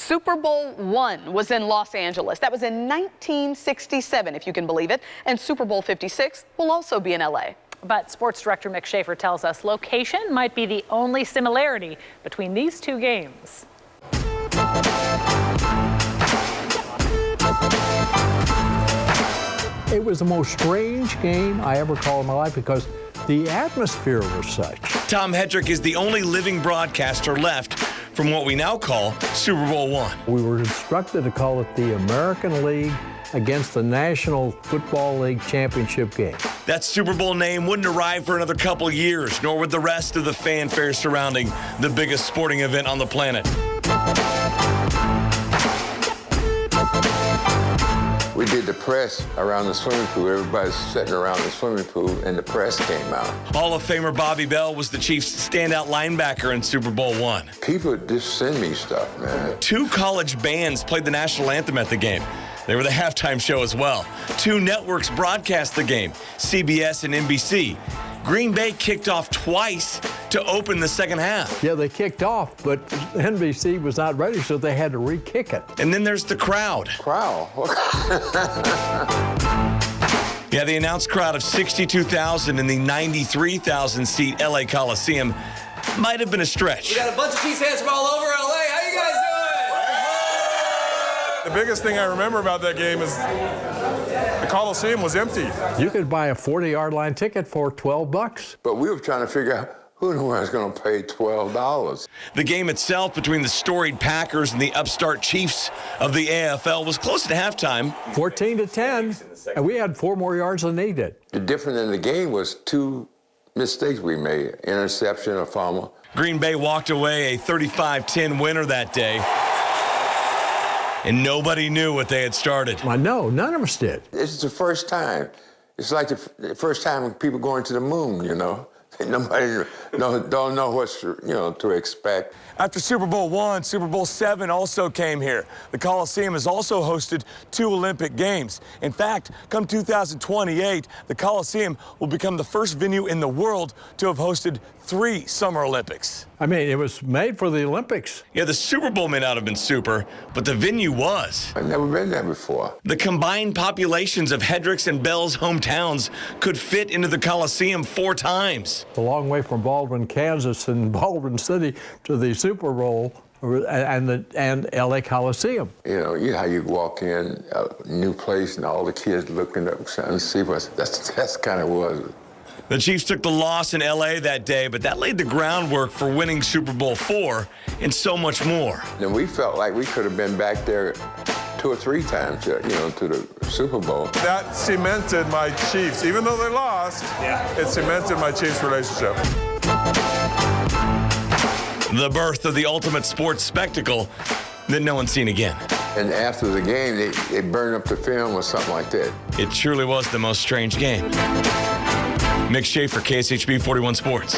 Super Bowl I was in Los Angeles. That was in 1967, if you can believe it. And Super Bowl 56 will also be in LA. But sports director Mick Schaefer tells us location might be the only similarity between these two games. It was the most strange game I ever called in my life because the atmosphere was such. Tom Hedrick is the only living broadcaster left from what we now call Super Bowl I. We were instructed to call it the American League against the National Football League championship game. That Super Bowl name wouldn't arrive for another couple years, nor would the rest of the fanfare surrounding the biggest sporting event on the planet. We did the press around the swimming pool. Everybody's sitting around the swimming pool, and the press came out. Hall of Famer Bobby Bell was the Chiefs' standout linebacker in Super Bowl I. People just send me stuff, man. 2 college bands played the national anthem at the game. They were the halftime show as well. 2 networks broadcast the game, CBS and NBC. Green Bay kicked off twice to open the second half. Yeah, they kicked off, but NBC was not ready, so they had to re-kick it. And then there's the crowd. Crowd? Yeah, the announced crowd of 62,000 in the 93,000-seat LA Coliseum might have been a stretch. We got a bunch of Chiefs fans from all over LA. How you guys doing? The biggest thing I remember about that game is the Coliseum was empty. You could buy a 40-yard line ticket for $12. But we were trying to figure out who in the world is going to pay $12. The game itself between the storied Packers and the upstart Chiefs of the AFL was close at halftime. 14-10, and we had 4 more yards than they did. The difference in the game was 2 mistakes we made, interception, a fumble. Green Bay walked away a 35-10 winner that day. And nobody knew what they had started. No, none of us did. This is the first time. It's like the first time when people going to the moon, you know. Nobody don't know what to expect. After Super Bowl I, Super Bowl VII also came here. The Coliseum has also hosted 2 Olympic Games. In fact, come 2028, the Coliseum will become the first venue in the world to have hosted 3 Summer Olympics. I mean, it was made for the Olympics. Yeah, the Super Bowl may not have been super, but the venue was. I've never been there before. The combined populations of Hedrick's and Bell's hometowns could fit into the Coliseum 4 times. It's a long way from Baldwin, Kansas, and Baldwin City to the Super Bowl and LA Coliseum. You know how you walk in a new place and all the kids looking up trying to see that's kind of was. The Chiefs took the loss in LA that day, but that laid the groundwork for winning Super Bowl IV and so much more. And we felt like we could have been back there 2 or 3 times, to the Super Bowl. That cemented my Chiefs. Even though they lost, it cemented my Chiefs relationship. The birth of the ultimate sports spectacle that no one's seen again. And after the game, they burned up the film or something like that. It truly was the most strange game. Mick Schaefer, KSHB 41 Sports.